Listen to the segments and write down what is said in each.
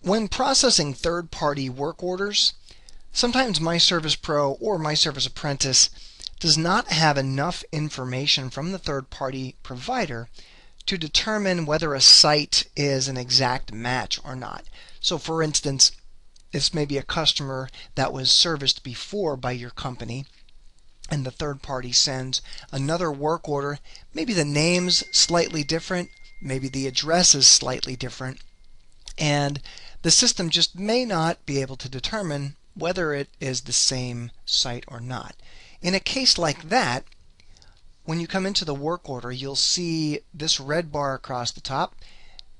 When processing third-party work orders, sometimes MyService Pro or MyService Apprentice does not have enough information from the third-party provider to determine whether a site is an exact match or not. So for instance, this may be a customer that was serviced before by your company, and the third party sends another work order. Maybe the name's slightly different, maybe the address is slightly different, and the system just may not be able to determine whether it is the same site or not. In a case like that, when you come into the work order, you'll see this red bar across the top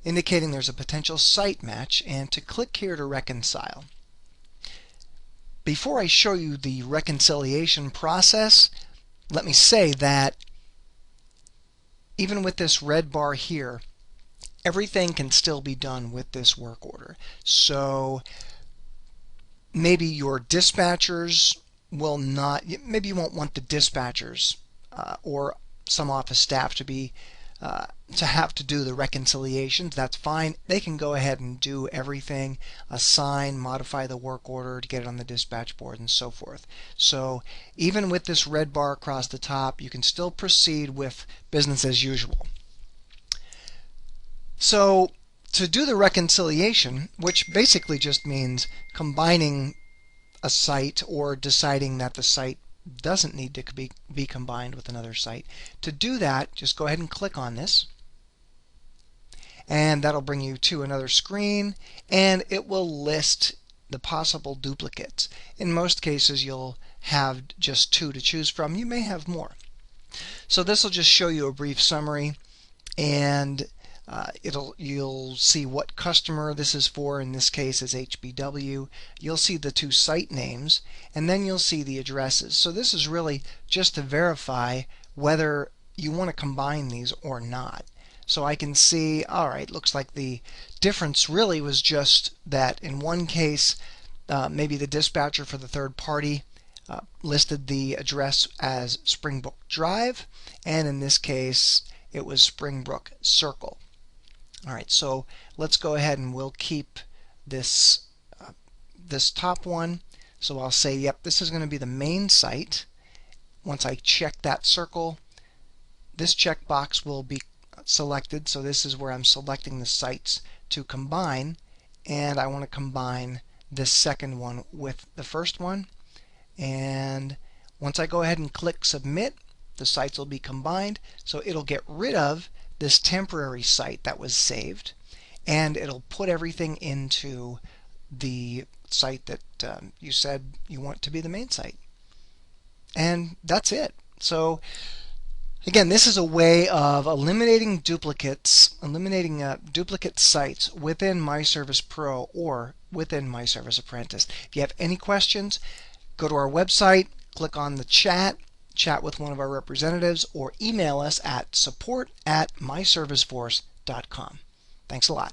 indicating there's a potential site match, and to click here to reconcile. Before I show you the reconciliation process, let me say that even with this red bar here, everything can still be done with this work order. So maybe your dispatchers will not, maybe you won't want the dispatchers or some office staff to have to do the reconciliations. That's fine. They can go ahead and do everything, assign, modify the work order to get it on the dispatch board and so forth. So even with this red bar across the top, you can still proceed with business as usual. So to do the reconciliation, which basically just means combining a site or deciding that the site doesn't need to be combined with another site. To do that, just go ahead and click on this, and that'll bring you to another screen, and it will list the possible duplicates. In most cases, you'll have just 2 to choose from. You may have more. So this will just show you a brief summary, and you'll see what customer this is for. In this case is HBW. You'll see the 2 site names, and then you'll see the addresses. So this is really just to verify whether you want to combine these or not. So I can see, alright, looks like the difference really was just that in one case maybe the dispatcher for the third party listed the address as Springbrook Drive, and in this case it was Springbrook Circle. Alright, so let's go ahead and we'll keep this this top one. So I'll say, yep, this is going to be the main site. Once I check that circle, this checkbox will be selected. So this is where I'm selecting the sites to combine, and I want to combine this second one with the first one. And once I go ahead and click submit, the sites will be combined. So it'll get rid of this temporary site that was saved, and it'll put everything into the site that you said you want to be the main site. And that's it. So again, this is a way of eliminating duplicates, duplicate sites within MyService Pro or within MyService Apprentice. If you have any questions, go to our website, click on the chat with one of our representatives, or email us at support@myserviceforce.com. Thanks a lot.